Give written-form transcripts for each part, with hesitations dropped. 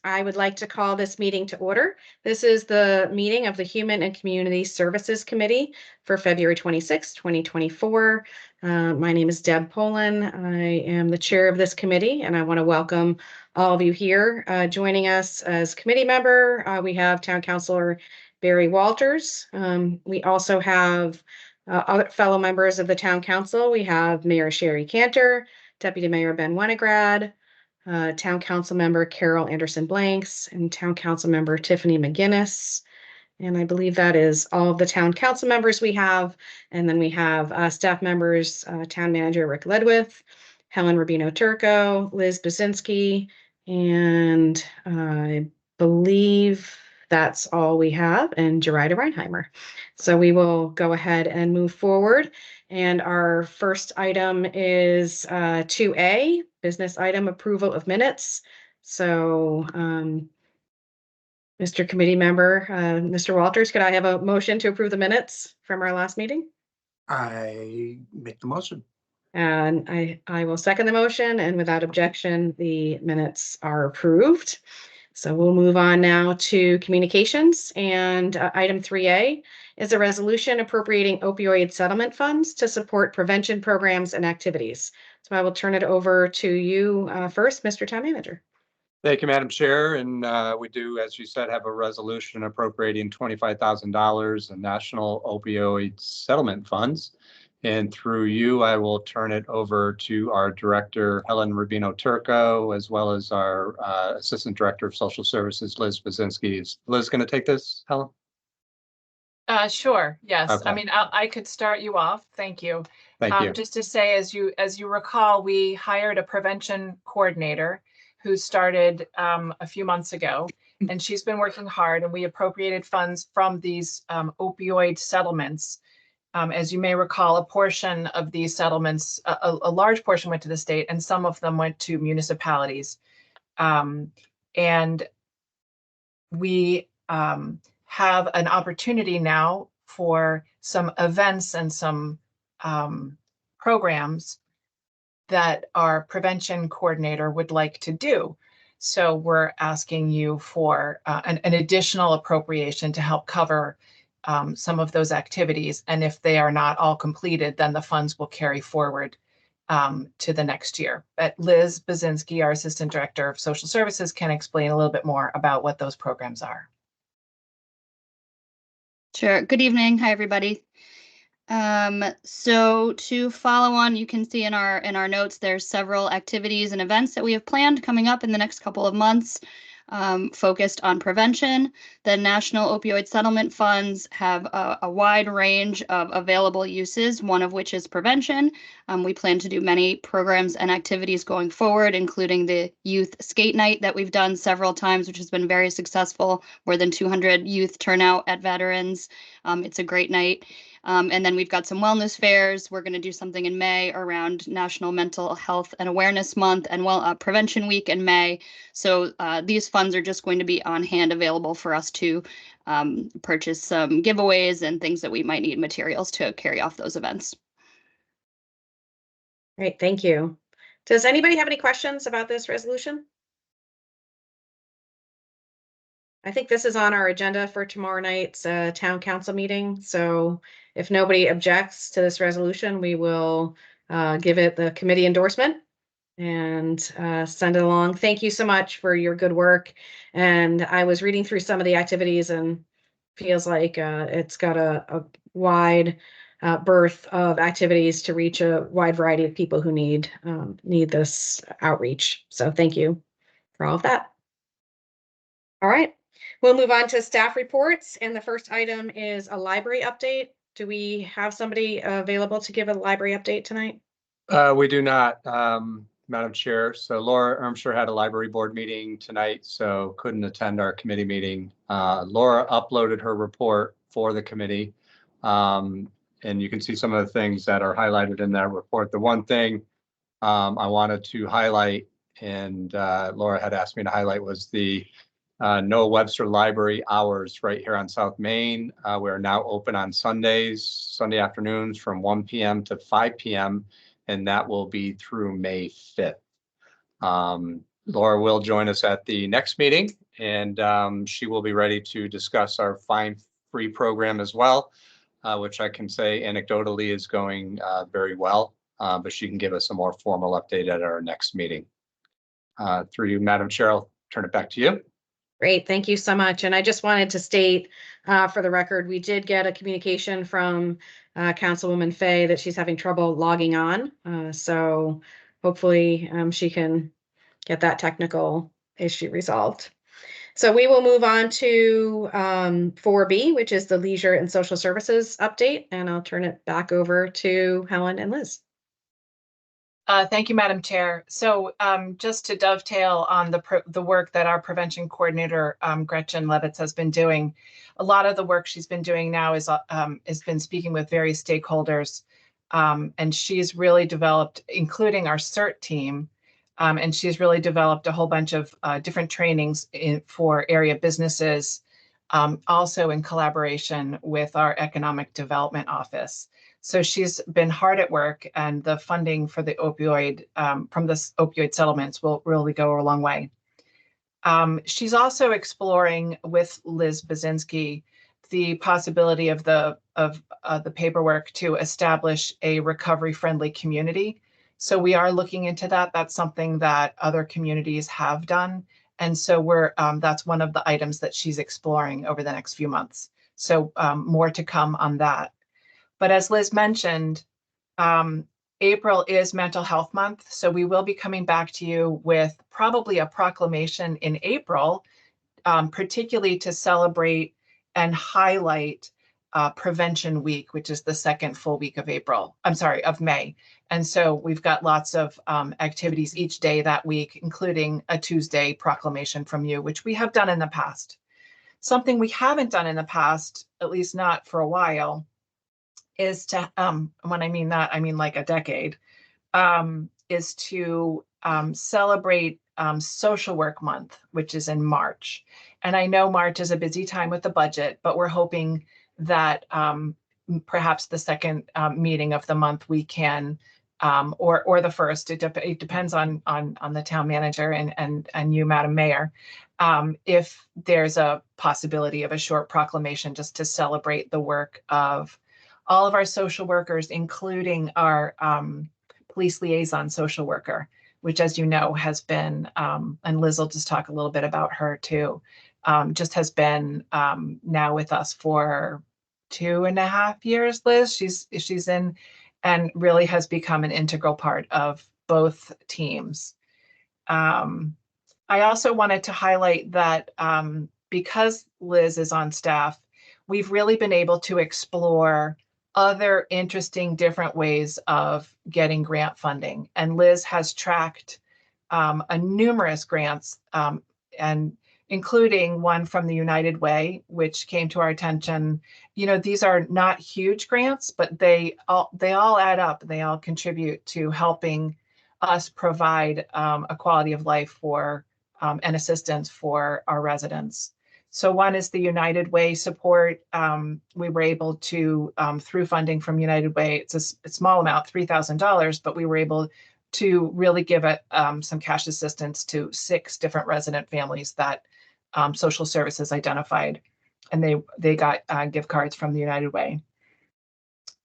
I would like to call this meeting to order. This is the meeting of the Human and Community Services Committee for February 26, 2024. My name is Deb Poland. I am the chair of this committee, and I want to welcome all of you here. Joining us as committee member, we have Town Councilor Barry Walters. We also have other fellow members of the Town Council. We have Mayor Sherry Cantor, Deputy Mayor Ben Winograd, Town Council Member Carol Anderson Blanks, and Town Council Member Tiffany McGinnis. And I believe that is all of the Town Council members we have. And then we have staff members, Town Manager Rick Ledwith, Helen Rubino Turco, Liz Basinski, and I believe that's all we have, and Jerida Reinheimer. So we will go ahead and move forward. And our first item is 2A, business item approval of minutes. So Mr. Committee Member, Mr. Walters, could I have a motion to approve the minutes from our last meeting? I make the motion. And I will second the motion, and without objection, the minutes are approved. So we'll move on now to communications, and item 3A is a resolution appropriating opioid settlement funds to support prevention programs and activities. So I will turn it over to you first, Mr. Town Manager. Thank you, Madam Chair. And we do, as you said, have a resolution appropriating $25,000 in national opioid settlement funds. And through you, I will turn it over to our director, Helen Rubino Turco, as well as our Assistant Director of Social Services, Liz Basinski. Is Liz going to take this, Helen? Sure. Yes. Okay. I mean, I could start you off. Thank you. Thank you. Just to say, as you recall, we hired a prevention coordinator who started a few months ago, and she's been working hard, and we appropriated funds from these opioid settlements. As you may recall, a portion of these settlements, a large portion went to the state, and some of them went to municipalities. And we have an opportunity now for some events and some programs that our prevention coordinator would like to do. So we're asking you for an additional appropriation to help cover some of those activities. And if they are not all completed, then the funds will carry forward to the next year. But Liz Basinski, our Assistant Director of Social Services, can explain a little bit more about what those programs are. Sure. Good evening. Hi, everybody. So to follow on, you can see in our notes, there's several activities and events that we have planned coming up in the next couple of months, focused on prevention. The National Opioid Settlement Funds have a wide range of available uses, one of which is prevention. We plan to do many programs and activities going forward, including the youth skate night that we've done several times, which has been very successful. More than 200 youth turnout at Veterans. It's a great night. And then we've got some wellness fairs. We're going to do something in May around National Mental Health and Awareness Month and Prevention Week in May. So these funds are just going to be on hand available for us to purchase some giveaways and things that we might need materials to carry off those events. Great, thank you. Does anybody have any questions about this resolution? I think this is on our agenda for tomorrow night's town council meeting. So if nobody objects to this resolution, we will give it the committee endorsement and send it along. Thank you so much for your good work. And I was reading through some of the activities and feels like it's got a wide berth of activities to reach a wide variety of people who need this outreach. So thank you for all of that. All right. We'll move on to staff reports, and the first item is a library update. Do we have somebody available to give a library update tonight? We do not, Madam Chair. So Laura Ermsher had a library board meeting tonight, so couldn't attend our committee meeting. Laura uploaded her report for the committee, and you can see some of the things that are highlighted in that report. The one thing I wanted to highlight, and Laura had asked me to highlight, was the Noah Webster Library hours right here on South Main. We're now open on Sundays, Sunday afternoons from 1 p.m. to 5 p.m. and that will be through May 5th. Laura will join us at the next meeting, and she will be ready to discuss our fine-free program as well, which I can say anecdotally is going very well, but she can give us a more formal update at our next meeting. Through you, Madam Chair, I'll turn it back to you. Great, thank you so much. And I just wanted to state for the record, we did get a communication from Councilwoman Fay that she's having trouble logging on. So hopefully she can get that technical issue resolved. So we will move on to 4B, which is the Leisure and Social Services update. And I'll turn it back over to Helen and Liz. Thank you, Madam Chair. So just to dovetail on the work that our prevention coordinator, Gretchen Levitz, has been doing, a lot of the work she's been doing now is has been speaking with various stakeholders, and she's really developed, including our CERT team, and she's really developed a whole bunch of different trainings for area businesses, also in collaboration with our Economic Development Office. So she's been hard at work, and the funding for the opioid from the opioid settlements will really go a long way. She's also exploring with Liz Basinski the possibility of the paperwork to establish a recovery-friendly community. So we are looking into that. That's something that other communities have done, and so we're that's one of the items that she's exploring over the next few months. So more to come on that. But as Liz mentioned, April is Mental Health Month, so we will be coming back to you with probably a proclamation in April, particularly to celebrate and highlight Prevention Week, which is the second full week of of May. And so we've got lots of activities each day that week, including a Tuesday proclamation from you, which we have done in the past. Something we haven't done in the past, at least not for a while, is to, when I mean that, I mean like a decade, is to celebrate Social Work Month, which is in March. And I know March is a busy time with the budget, but we're hoping that perhaps the second meeting of the month we can, or the first, it depends on the town manager and you, Madam Mayor, if there's a possibility of a short proclamation just to celebrate the work of all of our social workers, including our police liaison social worker, which, as you know, has been, and Liz will just talk a little bit about her too, just has been now with us for 2.5 years, Liz. She's in and really has become an integral part of both teams. I also wanted to highlight that because Liz is on staff, we've really been able to explore other interesting different ways of getting grant funding. And Liz has tracked numerous grants, and including one from the United Way, which came to our attention. You know, these are not huge grants, but they all add up. They all contribute to helping us provide a quality of life for and assistance for our residents. So one is the United Way support. We were able to, through funding from United Way, it's a small amount, $3,000, but we were able to really give it some cash assistance to 6 different resident families that social services identified, and they got gift cards from the United Way.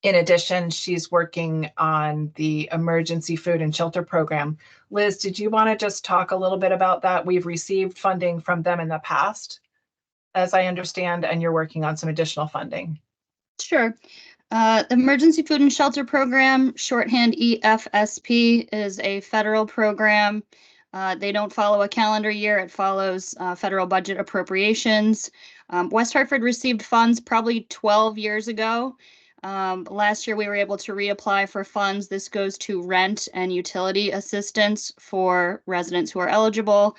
In addition, she's working on the Emergency Food and Shelter Program. Liz, did you want to just talk a little bit about that? We've received funding from them in the past, as I understand, and you're working on some additional funding. Sure. The Emergency Food and Shelter Program, shorthand EFSP, is a federal program. They don't follow a calendar year. It follows federal budget appropriations. West Hartford received funds probably 12 years ago. Last year, we were able to reapply for funds. This goes to rent and utility assistance for residents who are eligible.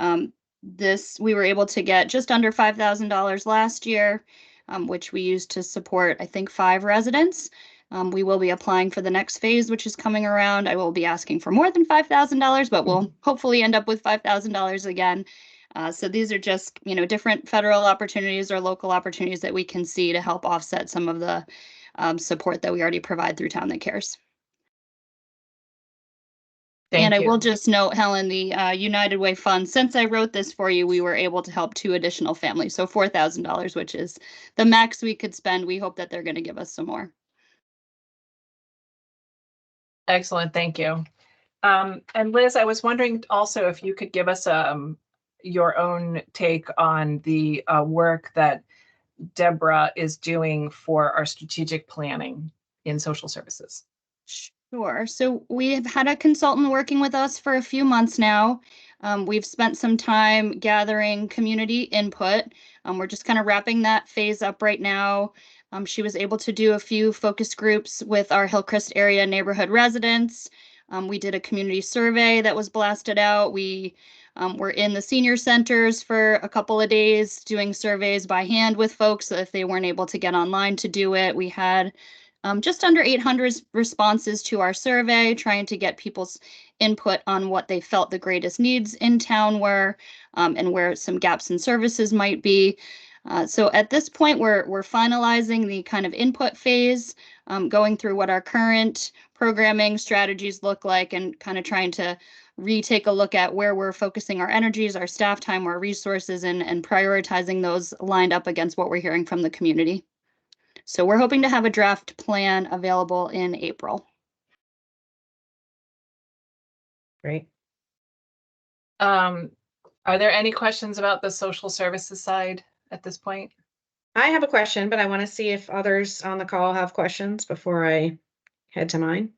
We were able to get just under $5,000 last year, which we used to support, I think, 5 residents. We will be applying for the next phase, which is coming around. I will be asking for more than $5,000, but we'll hopefully end up with $5,000 again. So these are just, different federal opportunities or local opportunities that we can see to help offset some of the support that we already provide through Town That Cares. Thank And I will you. just note, Helen, the United Way Fund, since I wrote this for you, we were able to help 2 additional families. So $4,000, which is the max we could spend. We hope that they're going to give us some more. Excellent, thank you. And Liz, I was wondering also if you could give us your own take on the work that Deborah is doing for our strategic planning in social services. Sure. So we have had a consultant working with us for a few months now. We've spent some time gathering community input. We're just kind of wrapping that phase up right now. She was able to do a few focus groups with our Hillcrest area neighborhood residents. We did a community survey that was blasted out. We were in the senior centers for a couple of days doing surveys by hand with folks if they weren't able to get online to do it. We had just under 800 responses to our survey, trying to get people's input on what they felt the greatest needs in town were, and where some gaps in services might be. So at this point, we're finalizing the kind of input phase, going through what our current programming strategies look like, and kind of trying to retake a look at where we're focusing our energies, our staff time, our resources, and prioritizing those lined up against what we're hearing from the community. So we're hoping to have a draft plan available in April. Great. Are there any questions about the social services side at this point? I have a question, but I want to see if others on the call have questions before I head to mine.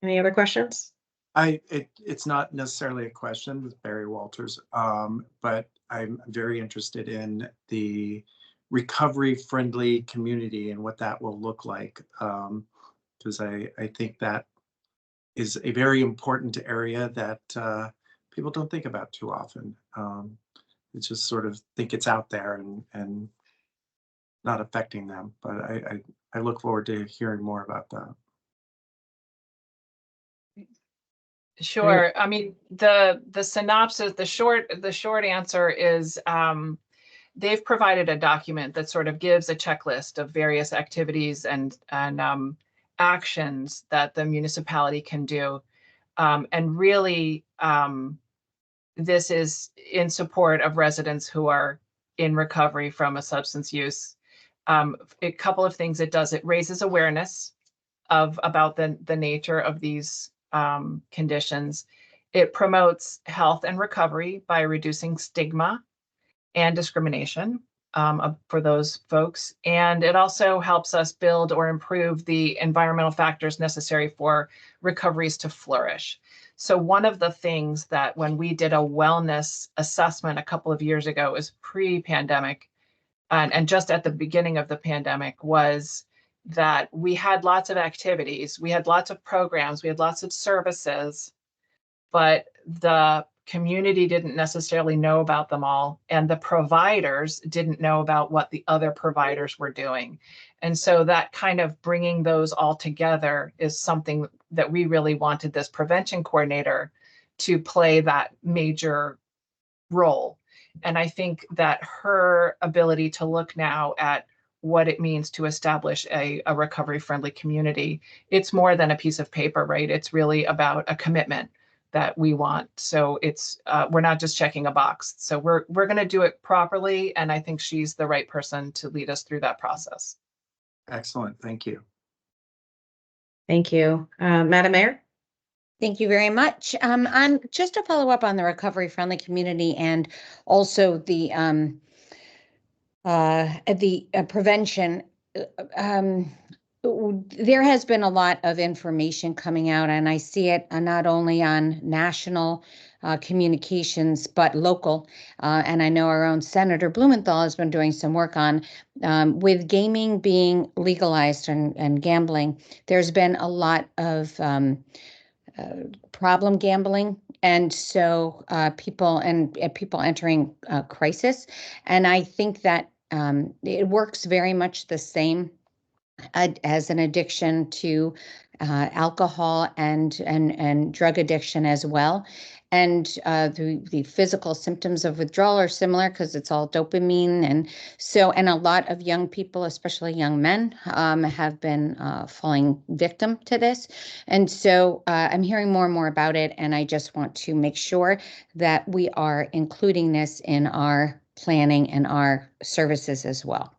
Any other questions? It's not necessarily a question with Barry Walters, but I'm very interested in the recovery-friendly community and what that will look like, because I think that is a very important area that people don't think about too often. They just sort of think it's out there and not affecting them. But I look forward to hearing more about that. Sure. I mean, the synopsis, the short answer is they've provided a document that sort of gives a checklist of various activities and actions that the municipality can do. And really, this is in support of residents who are in recovery from a substance use. A couple of things it does: it raises awareness about the nature of these conditions. It promotes health and recovery by reducing stigma and discrimination for those folks. And it also helps us build or improve the environmental factors necessary for recoveries to flourish. So one of the things that when we did a wellness assessment a couple of years ago, it was pre-pandemic, and just at the beginning of the pandemic, was that we had lots of activities, we had lots of programs, we had lots of services, but the community didn't necessarily know about them all, and the providers didn't know about what the other providers were doing. And so that kind of bringing those all together is something that we really wanted this prevention coordinator to play that major role. And I think that her ability to look now at what it means to establish a recovery-friendly community, it's more than a piece of paper, right? It's really about a commitment that we want. So it's we're not just checking a box. So we're going to do it properly, and I think she's the right person to lead us through that process. Excellent, thank you. Thank you. Madam Mayor? Thank you very much. On just to follow up on the recovery-friendly community and also the prevention. There has been a lot of information coming out, and I see it not only on national communications, but local. And I know our own Senator Blumenthal has been doing some work on with gaming being legalized and gambling. There's been a lot of problem gambling, and so people entering crisis. And I think that it works very much the same as an addiction to alcohol and drug addiction as well. And the physical symptoms of withdrawal are similar because it's all dopamine. And a lot of young people, especially young men, have been falling victim to this. And so I'm hearing more and more about it. And I just want to make sure that we are including this in our planning and our services as well.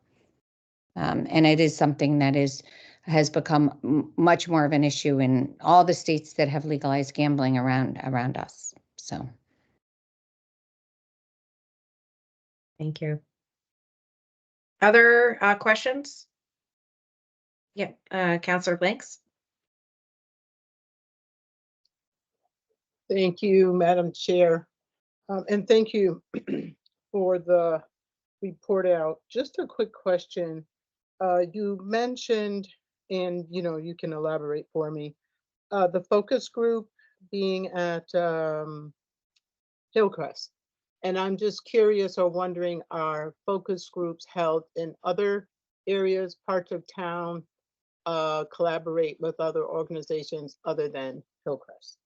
And it is something that has become much more of an issue in all the states that have legalized gambling around us. So. Thank you. Other questions? Yeah, Counselor Blanks. Thank you, Madam Chair. And thank you for the report out. Just a quick question. You mentioned, and you can elaborate for me, the focus group being at Hillcrest. And I'm just curious or wondering, are focus groups held in other areas, parts of town, collaborate with other organizations other than Hillcrest?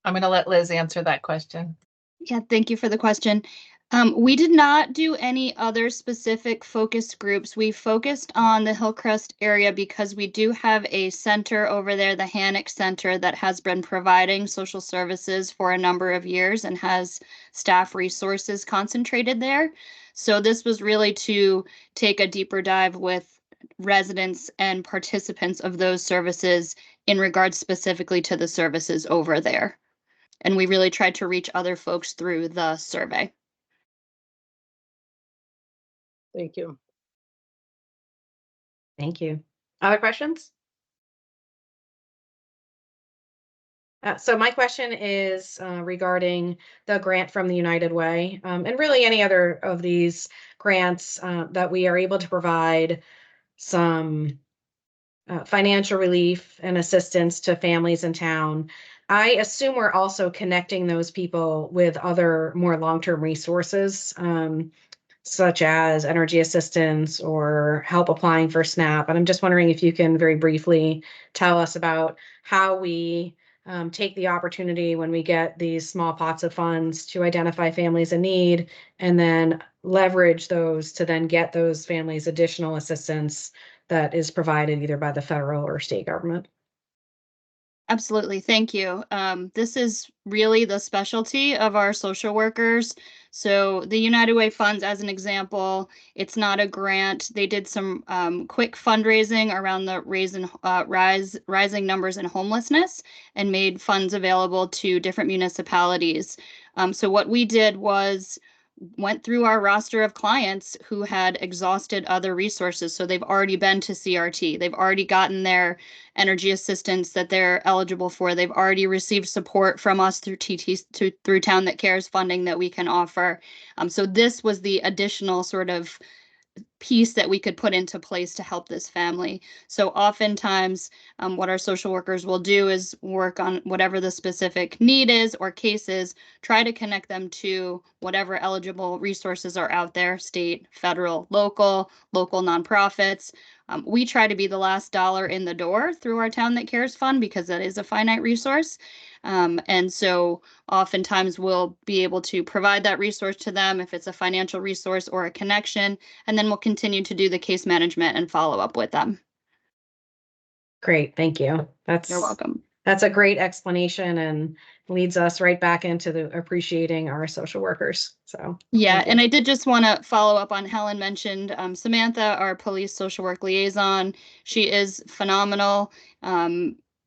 I'm going to let Liz answer that question. Yeah, thank you for the question. We did not do any other specific focus groups. We focused on the Hillcrest area because we do have a center over there, the Hannock Center, that has been providing social services for a number of years and has staff resources concentrated there. So this was really to take a deeper dive with residents and participants of those services in regards specifically to the services over there. And we really tried to reach other folks through the survey. Thank you. Thank you. Other questions? So my question is regarding the grant from the United Way, and really any other of these grants that we are able to provide some financial relief and assistance to families in town. I assume we're also connecting those people with other more long-term resources, such as energy assistance or help applying for SNAP. And I'm just wondering if you can very briefly tell us about how we take the opportunity when we get these small pots of funds to identify families in need and then leverage those to then get those families additional assistance that is provided either by the federal or state government. Absolutely. Thank you. This is really the specialty of our social workers. So the United Way funds, as an example, it's not a grant. They did some quick fundraising around the rising numbers in homelessness and made funds available to different municipalities. So what we did was went through our roster of clients who had exhausted other resources. So they've already been to CRT. They've already gotten their energy assistance that they're eligible for. They've already received support from us through through Town That Cares funding that we can offer. So this was the additional sort of piece that we could put into place to help this family. So oftentimes what our social workers will do is work on whatever the specific need is or case is, try to connect them to whatever eligible resources are out there, state, federal, local nonprofits. We try to be the last dollar in the door through our Town That Cares fund because that is a finite resource. And so oftentimes we'll be able to provide that resource to them if it's a financial resource or a connection, and then we'll continue to do the case management and follow up with them. Great, thank you. You're welcome. That's a great explanation and leads us right back into the appreciating our social workers. So yeah, and I did just want to follow up on Helen mentioned Samantha, our police social work liaison. She is phenomenal.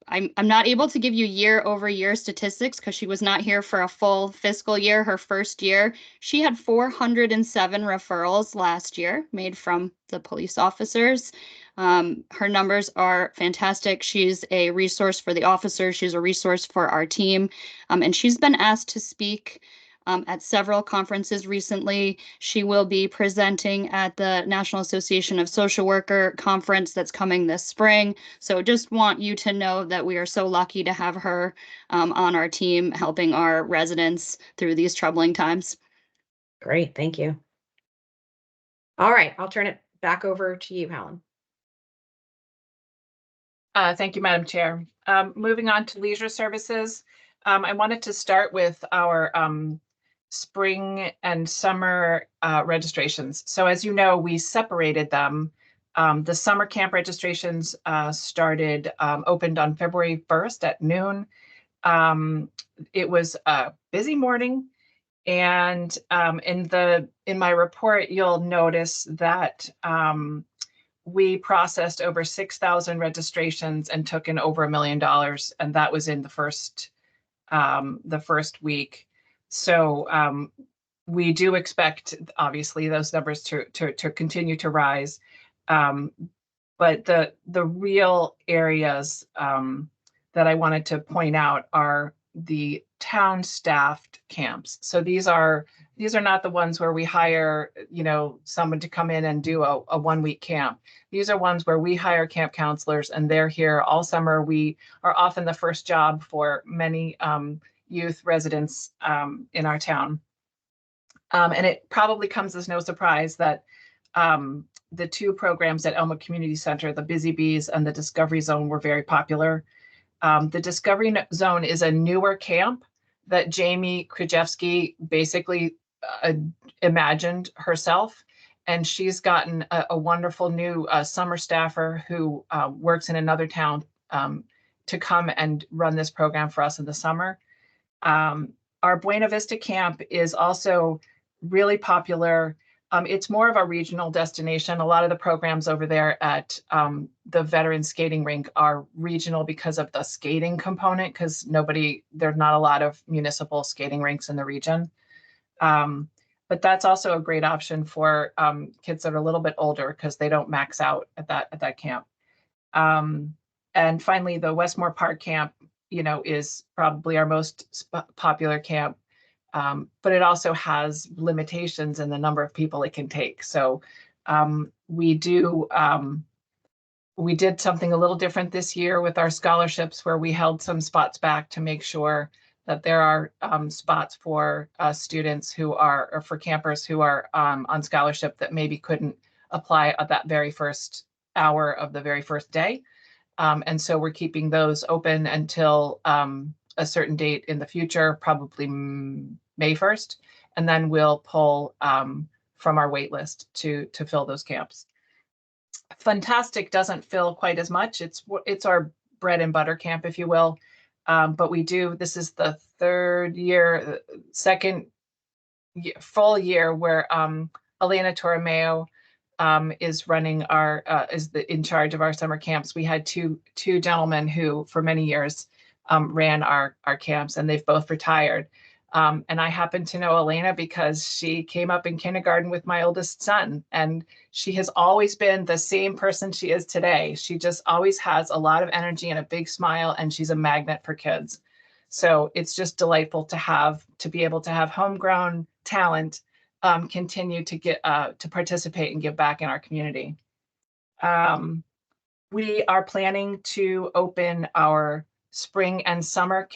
I'm not able to give you year-over-year statistics because she was not here for a full fiscal year, her first year. She had 407 referrals last year made from the police officers. Her numbers are fantastic. She's a resource for the officers. She's a resource for our team. And she's been asked to speak at several conferences recently. She will be presenting at the National Association of Social Worker conference that's coming this spring. So just want you to know that we are so lucky to have her on our team helping our residents through these troubling times. Great, thank you. All right, I'll turn it back over to you, Helen. Thank you, Madam Chair. Moving on to leisure services, I wanted to start with our spring and summer registrations. So as you know, we separated them. The summer camp registrations opened on February 1st at noon. It was a busy morning, and in my report, you'll notice that we processed over 6,000 registrations and took in over $1 million, and that was in the first week. So we do expect, obviously, those numbers to continue to rise. But the real areas that I wanted to point out are the town staffed camps. So these are not the ones where we hire, someone to come in and do a 1 week camp. These are ones where we hire camp counselors and they're here all summer. We are often the first job for many youth residents in our town. And it probably comes as no surprise that the two programs at Elma Community Center, the Busy Bees and the Discovery Zone, were very popular. The Discovery Zone is a newer camp that Jamie Krzyzewski basically imagined herself. And she's gotten a wonderful new summer staffer who works in another town to come and run this program for us in the summer. Our Buena Vista camp is also really popular. It's more of a regional destination. A lot of the programs over there at the veteran skating rink are regional because of the skating component, because there's not a lot of municipal skating rinks in the region. But that's also a great option for kids that are a little bit older because they don't max out at that camp. And finally, the Westmore Park camp, is probably our most popular camp. But it also has limitations in the number of people it can take. So we did something a little different this year with our scholarships, where we held some spots back to make sure that there are spots for students or for campers who are on scholarship that maybe couldn't apply at that very first hour of the very first day. And so we're keeping those open until a certain date in the future, probably May 1st, and then we'll pull from our wait list to fill those camps. Fantastic doesn't fill quite as much. It's our bread and butter camp, if you will. But this is the second full year where Elena Torromeo is running in charge of our summer camps. We had two gentlemen who for many years ran our camps, and they've both retired. And I happen to know Elena because she came up in kindergarten with my oldest son, and she has always been the same person she is today. She just always has a lot of energy and a big smile, and she's a magnet for kids. So it's just delightful to be able to have homegrown talent continue to participate and give back in our community. We are planning to open our spring and summer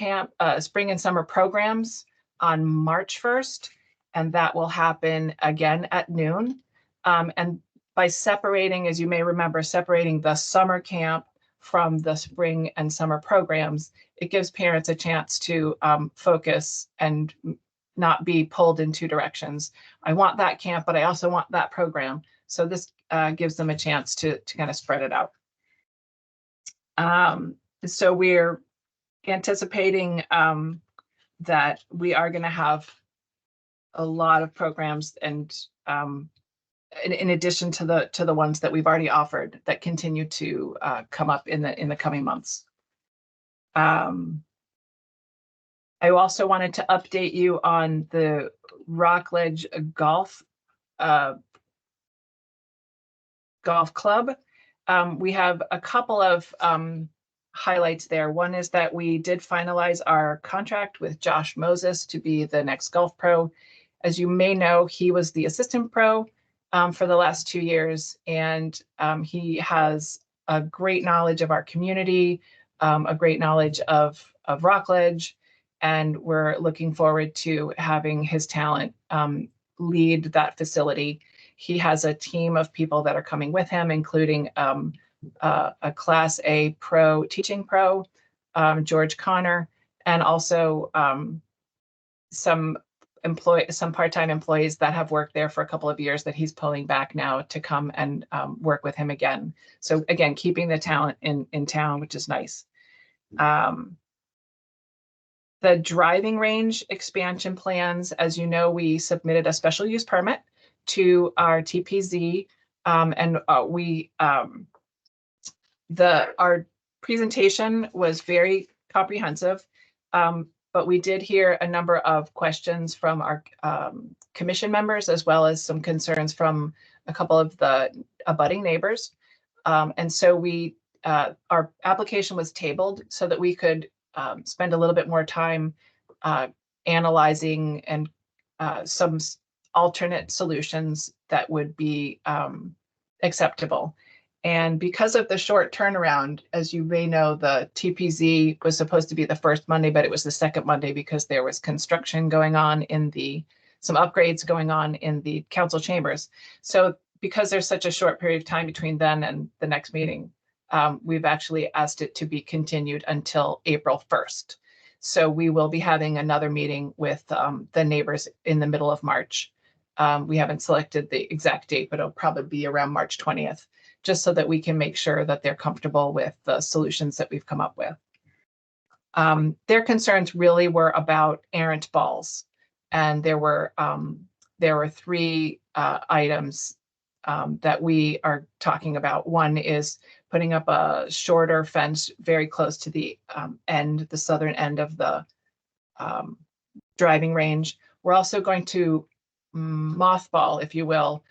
programs on March 1st, and that will happen again at noon. And by separating, as you may remember, separating the summer camp from the spring and summer programs, it gives parents a chance to focus and not be pulled in two directions. I want that camp, but I also want that program. So this gives them a chance to kind of spread it out. So we're anticipating that we are going to have a lot of programs, and in addition to the ones that we've already offered, that continue to come up in the coming months. I also wanted to update you on the Rockledge Golf Club. We have a couple of highlights there. One is that we did finalize our contract with Josh Moses to be the next golf pro. As you may know, he was the assistant pro for the last 2 years, and he has a great knowledge of our community, a great knowledge of Rockledge, and we're looking forward to having his talent lead that facility. He has a team of people that are coming with him, including a Class A teaching pro, George Connor, and also some part-time employees that have worked there for a couple of years that he's pulling back now to come and work with him again. So again, keeping the talent in town, which is nice. The driving range expansion plans, as you know, we submitted a special use permit to our TPZ, and our presentation was very comprehensive, but we did hear a number of questions from our commission members, as well as some concerns from a couple of the abutting neighbors. And so our application was tabled so that we could spend a little bit more time analyzing and some alternate solutions that would be acceptable. And because of the short turnaround, as you may know, the TPZ was supposed to be the first Monday, but it was the second Monday because there was construction going on some upgrades going on in the council chambers. So because there's such a short period of time between then and the next meeting, we've actually asked it to be continued until April 1st. So we will be having another meeting with the neighbors in the middle of March. We haven't selected the exact date, but it'll probably be around March 20th, just so that we can make sure that they're comfortable with the solutions that we've come up with. Their concerns really were about errant balls. And there were 3 items that we are talking about. One is putting up a shorter fence very close to the southern end of the driving range. We're also going to mothball, if you will,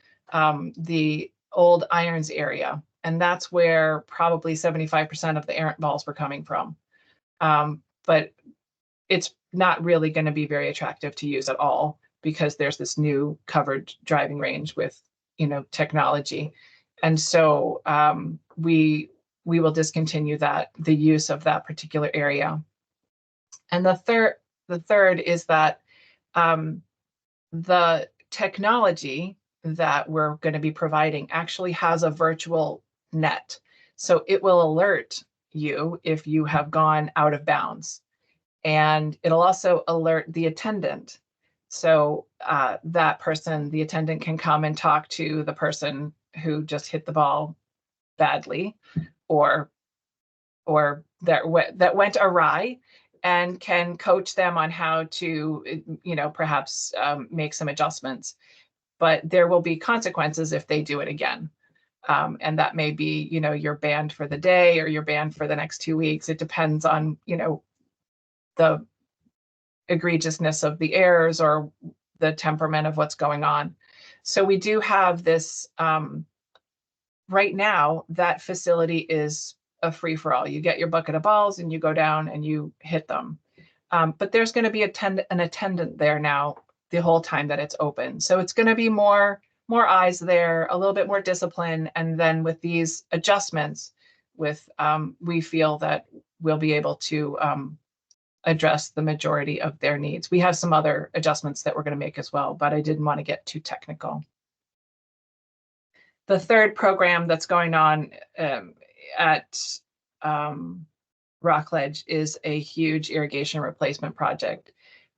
the old irons area. And that's where probably 75% of the errant balls were coming from. But it's not really going to be very attractive to use at all because there's this new covered driving range with, technology. And so we will discontinue the use of that particular area. And the third is that the technology that we're going to be providing actually has a virtual net. So it will alert you if you have gone out of bounds. And it'll also alert the attendant. So that person, the attendant, can come and talk to the person who just hit the ball badly or that went awry, and can coach them on how to, perhaps make some adjustments. But there will be consequences if they do it again. And that may be, you're banned for the day or you're banned for the next 2 weeks. It depends on, the egregiousness of the errors or the temperament of what's going on. So we do have this, right now, that facility is a free-for-all. You get your bucket of balls and you go down and you hit them. But there's going to be an attendant there now the whole time that it's open. So it's going to be more eyes there, a little bit more discipline. And then with these adjustments, we feel that we'll be able to address the majority of their needs. We have some other adjustments that we're going to make as well, but I didn't want to get too technical. The third program that's going on at Rockledge is a huge irrigation replacement project.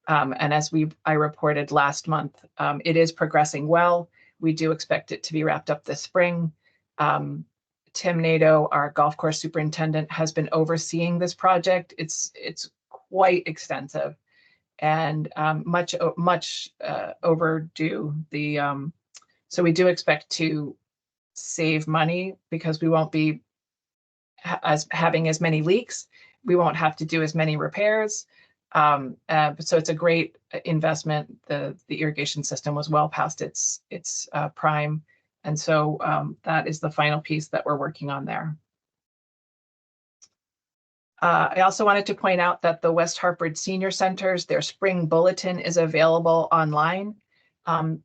And as I reported last month, it is progressing well. We do expect it to be wrapped up this spring. Tim Nadeau, our golf course superintendent, has been overseeing this project. It's quite extensive and much overdue. So we do expect to save money because we won't be having as many leaks. We won't have to do as many repairs. So it's a great investment. The irrigation system was well past its prime. And so that is the final piece that we're working on there. I also wanted to point out that the West Hartford Senior Centers, their spring bulletin is available online.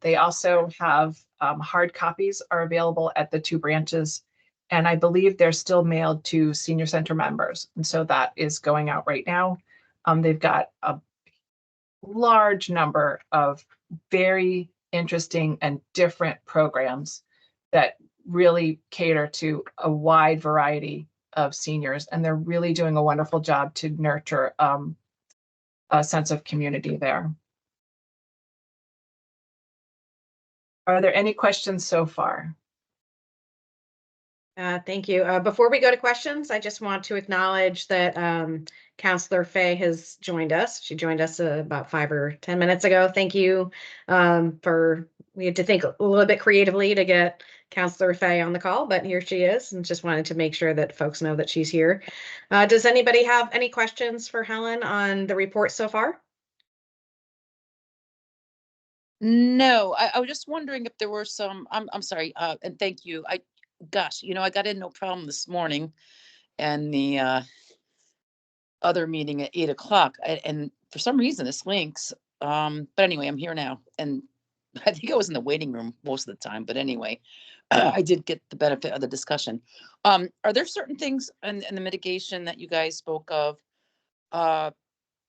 They also have hard copies are available at the 2 branches. And I believe they're still mailed to senior center members. And so that is going out right now. They've got a large number of very interesting and different programs that really cater to a wide variety of seniors, and they're really doing a wonderful job to nurture a sense of community there. Are there any questions so far? Thank you. Before we go to questions, I just want to acknowledge that Counselor Fay has joined us. She joined us about 5 or 10 minutes ago. Thank you we had to think a little bit creatively to get Counselor Fay on the call, but here she is, and just wanted to make sure that folks know that she's here. Does anybody have any questions for Helen on the report so far? No, I was just wondering if there were some, I'm sorry, and thank you. Gosh, I got in no problem this morning and the other meeting at 8 o'clock. And for some reason this links, but anyway, I'm here now. And I think I was in the waiting room most of the time, but anyway, I did get the benefit of the discussion. Are there certain things in the mitigation that you guys spoke of,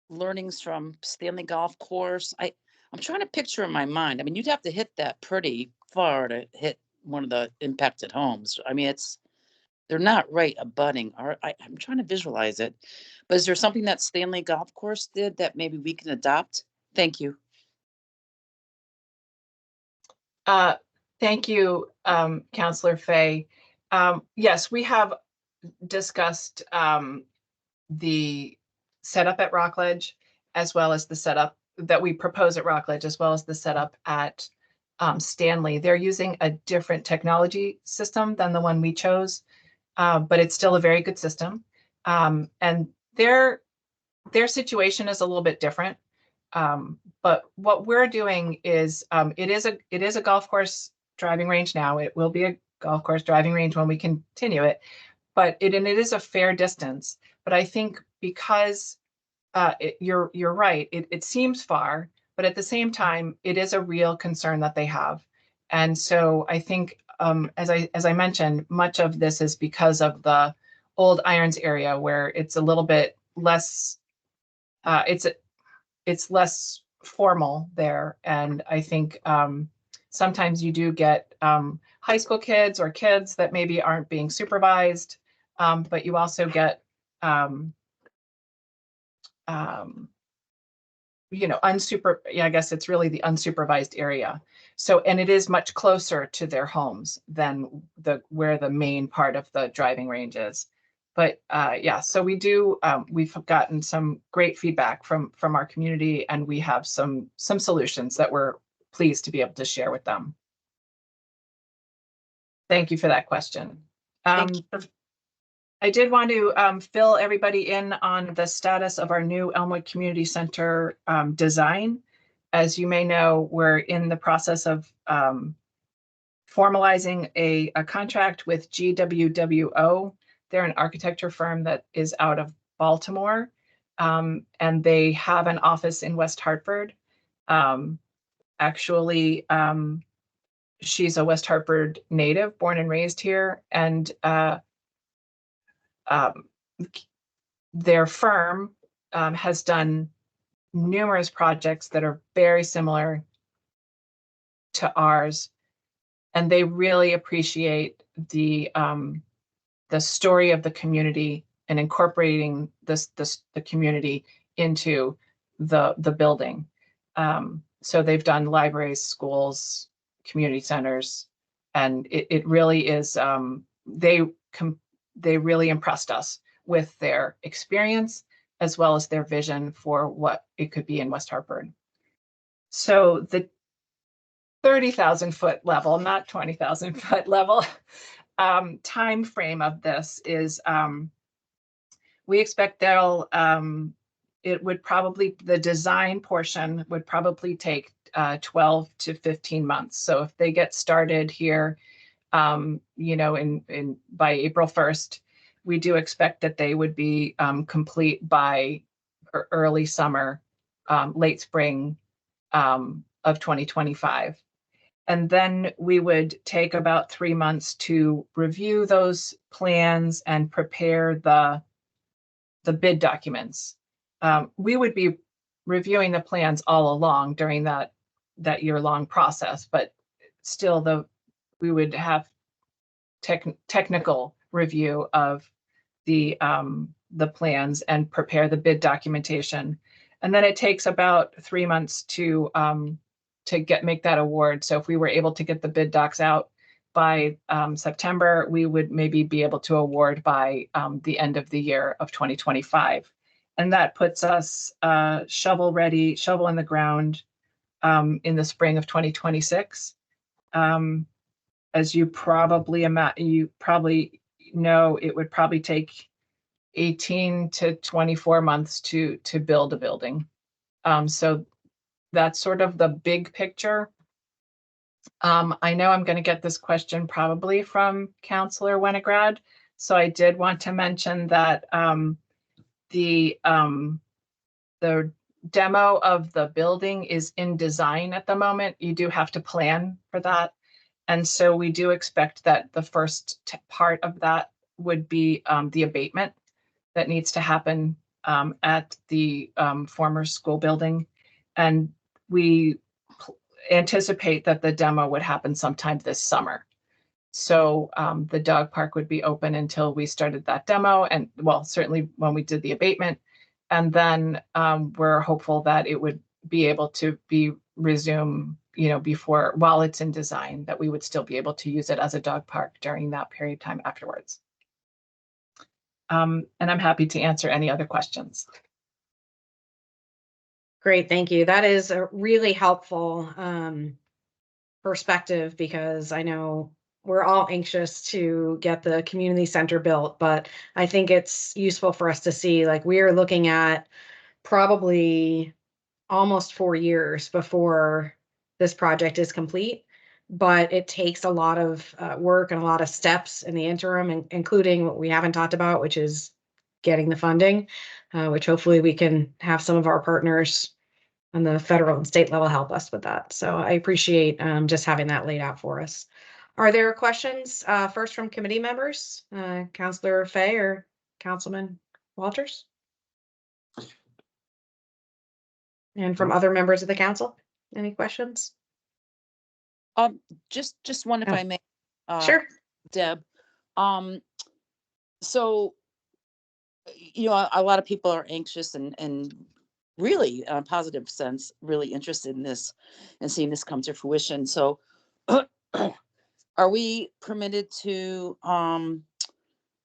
learnings from Stanley Golf Course? I'm trying to picture in my mind. I mean, you'd have to hit that pretty far to hit one of the impacted homes. I mean, they're not right abutting. I'm trying to visualize it. But is there something that Stanley Golf Course did that maybe we can adopt? Thank you. Thank you, Counselor Fay. Yes, we have discussed the setup at Rockledge, as well as the setup that we propose at Rockledge, as well as the setup at Stanley. They're using a different technology system than the one we chose, but it's still a very good system. And their situation is a little bit different. But what we're doing is it is a golf course driving range now. It will be a golf course driving range when we continue it, but it is a fair distance. But I think because you're right, it seems far, but at the same time, it is a real concern that they have. And so I think, as I mentioned, much of this is because of the Old Irons area, where it's a little bit less, it's less formal there. And I think sometimes you do get high school kids or kids that maybe aren't being supervised, but you also get I guess it's really the unsupervised area. So, and it is much closer to their homes than where the main part of the driving range is. But yeah, so we've gotten some great feedback from our community, and we have some solutions that we're pleased to be able to share with them. Thank you for that question. I did want to fill everybody in on the status of our new Elmwood Community Center design. As you may know, we're in the process of formalizing a contract with GWWO. They're an architecture firm that is out of Baltimore, and they have an office in West Hartford. Actually, she's a West Hartford native, born and raised here, and their firm has done numerous projects that are very similar to ours, and they really appreciate the story of the community and incorporating the community into the building. So they've done libraries, schools, community centers, and it really is, they really impressed us with their experience as well as their vision for what it could be in West Hartford. So the 30,000 foot level, not 20,000 foot level, time frame of this is, we expect the design portion would probably take 12 to 15 months. So if they get started here, by April 1st, we do expect that they would be complete by early summer, late spring of 2025. And then we would take about 3 months to review those plans and prepare the bid documents. We would be reviewing the plans all along during that year-long process, but still we would have technical review of the plans and prepare the bid documentation. And then it takes about 3 months to make that award. So if we were able to get the bid docs out by September, we would maybe be able to award by the end of the year of 2025. And that puts us shovel ready, shovel in the ground in the spring of 2026. As you probably know, it would probably take 18 to 24 months to build a building. So that's sort of the big picture. I know I'm going to get this question probably from Councillor Winograd. So I did want to mention that the demo of the building is in design at the moment. You do have to plan for that. And so we do expect that the first part of that would be the abatement that needs to happen at the former school building. And we anticipate that the demo would happen sometime this summer. So the dog park would be open until we started that demo, and well, certainly when we did the abatement. And then we're hopeful that it would be able to be resume, before, while it's in design, that we would still be able to use it as a dog park during that period of time afterwards. And I'm happy to answer any other questions. Great, thank you. That is a really helpful perspective, because I know we're all anxious to get the community center built, but I think it's useful for us to see, like, we are looking at probably almost 4 years before this project is complete, but it takes a lot of work and a lot of steps in the interim, including what we haven't talked about, which is getting the funding, which hopefully we can have some of our partners on the federal and state level help us with that. So I appreciate just having that laid out for us. Are there questions first from committee members? Councillor Fay or Councilman Walters? And from other members of the council, any questions? Just one, if Oh. I may. Sure. Deb. So, a lot of people are anxious and really, in a positive sense, really interested in this and seeing this come to fruition. So are we permitted to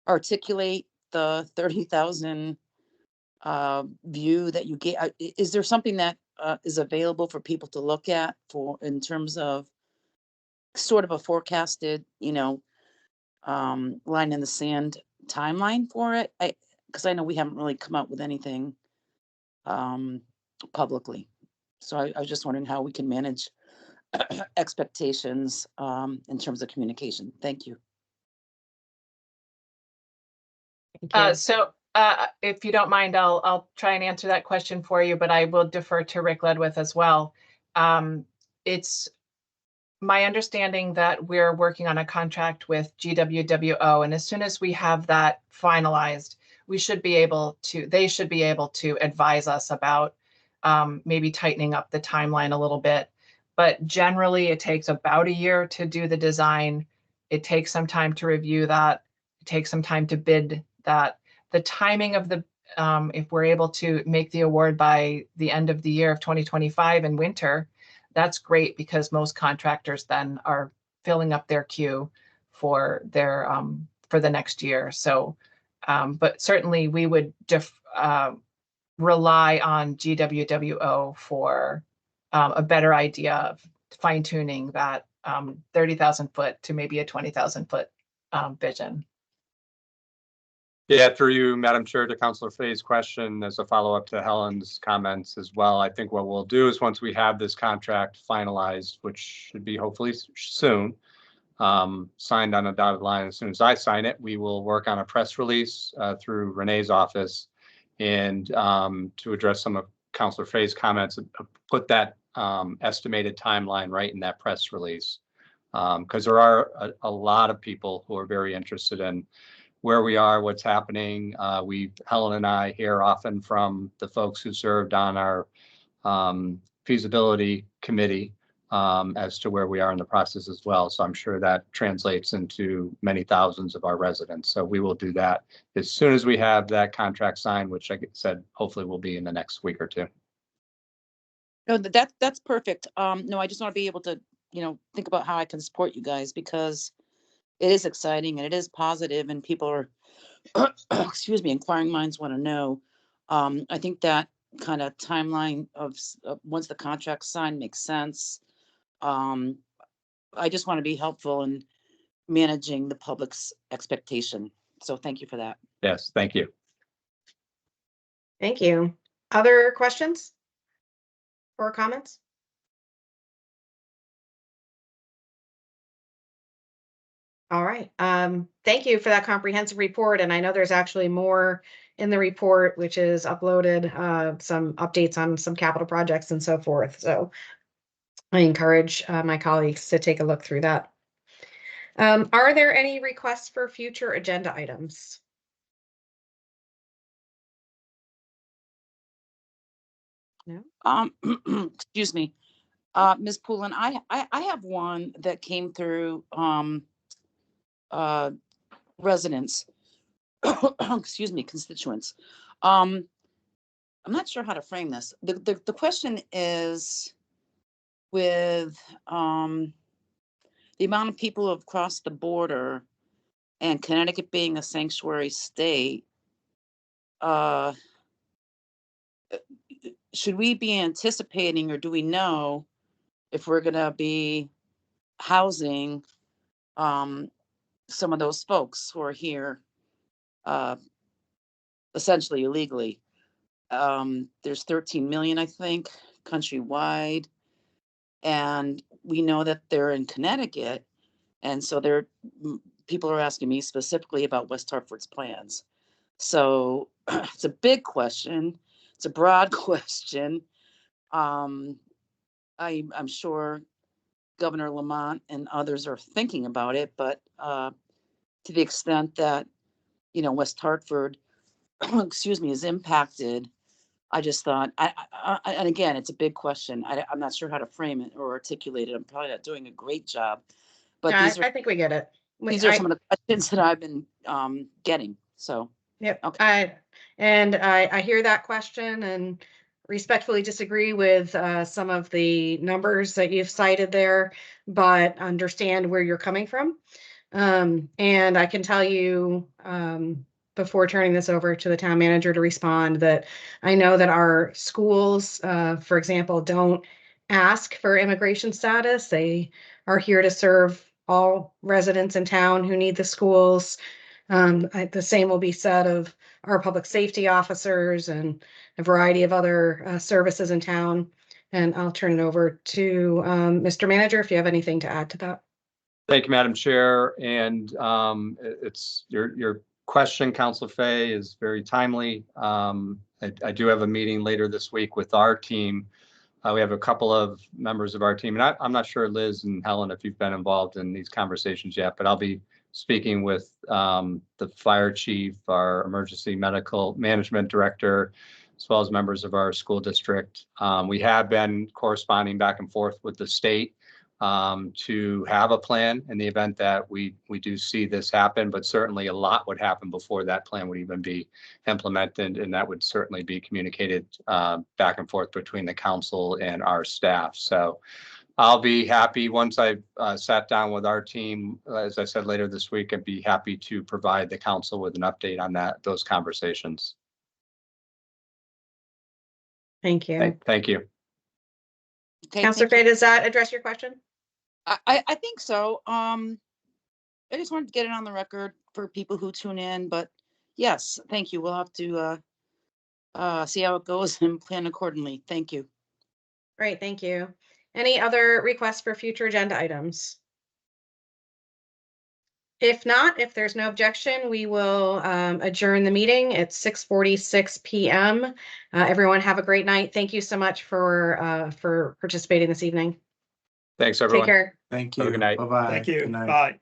articulate the 30,000 view that you gave? Is there something that is available for people to look at in terms of sort of a forecasted, line in the sand timeline for it? Because I know we haven't really come out with anything publicly. So I was just wondering how we can manage expectations in terms of communication. Thank you. So if you don't mind, I'll try and answer that question for you, but I will defer to Rick Ledwith as well. It's my understanding that we're working on a contract with GWWO, and as soon as we have that finalized, they should be able to advise us about maybe tightening up the timeline a little bit. But generally, it takes about a year to do the design. It takes some time to review that. It takes some time to bid that. The timing of the, if we're able to make the award by the end of the year of 2025 in winter, that's great, because most contractors then are filling up their queue for their for the next year. So, but certainly we would rely on GWWO for a better idea of fine tuning that 30,000 foot to maybe a 20,000 foot vision. Yeah, through you, Madam Chair, to Councilor Fay's question, as a follow-up to Helen's comments as well. I think what we'll do is, once we have this contract finalized, which should be hopefully soon, signed on a dotted line, as soon as I sign it, we will work on a press release through Renee's office, and to address some of Councilor Fay's comments, put that estimated timeline right in that press release, because there are a lot of people who are very interested in where we are, what's happening. Helen and I hear often from the folks who served on our feasibility committee as to where we are in the process as well. So I'm sure that translates into many thousands of our residents. So we will do that as soon as we have that contract signed, which I said, hopefully will be in the next week or two. No, that's perfect. No, I just want to be able to, think about how I can support you guys, because it is exciting and it is positive and people are, excuse me, inquiring minds want to know. I think that kind of timeline of once the contract's signed makes sense. I just want to be helpful in managing the public's expectation. So thank you for that. Yes, thank you. Thank you. Other questions or comments? All right. Thank you for that comprehensive report. And I know there's actually more in the report, which is uploaded, some updates on some capital projects and so forth. So I encourage my colleagues to take a look through that. Are there any requests for future agenda items? No. Excuse me, Ms. Poulin, I have one that came through residents, excuse me, constituents. I'm not sure how to frame this. The question is, with the amount of people who have crossed the border and Connecticut being a sanctuary state, should we be anticipating, or do we know if we're going to be housing some of those folks who are here essentially illegally? There's 13 million, I think, countrywide. And we know that they're in Connecticut. And so people are asking me specifically about West Hartford's plans. So it's a big question. It's a broad question. I'm sure Governor Lamont and others are thinking about it, but to the extent that, West Hartford, excuse me, is impacted, I just thought, and again, it's a big question. I'm not sure how to frame it or articulate it. I'm probably not doing a great job, but I think we get it. these are some of the questions that I've been getting. So, yep. Okay. I hear that question and respectfully disagree with some of the numbers that you've cited there, but understand where you're coming from. And I can tell you, before turning this over to the town manager to respond, that I know that our schools, for example, don't ask for immigration status. They are here to serve all residents in town who need the schools. The same will be said of our public safety officers and a variety of other services in town. And I'll turn it over to Mr. Manager if you have anything to add to that. Thank you, Madam Chair. And it's your question, Council Fay, is very timely. I do have a meeting later this week with our team. We have a couple of members of our team, and I'm not sure, Liz and Helen, if you've been involved in these conversations yet, but I'll be speaking with the fire chief, our emergency medical management director, as well as members of our school district. We have been corresponding back and forth with the state to have a plan in the event that we do see this happen, but certainly a lot would happen before that plan would even be implemented, and that would certainly be communicated back and forth between the council and our staff. So I'll be happy once I've sat down with our team, as I said, later this week, I'd be happy to provide the council with an update on those conversations. Thank you. Thank you. Okay, Councilor Fay, does that address your question? I think so. I just wanted to get it on the record for people who tune in, but yes, thank you. We'll have to see how it goes and plan accordingly. Thank you. Great, thank you. Any other requests for future agenda items? If not, if there's no objection, we will adjourn the meeting at 6:46 p.m. Everyone have a great night. Thank you so much for participating this evening. Thanks, everyone. Take care. Thank Have a you. good night. Bye-bye. Thank you. Good night. Bye.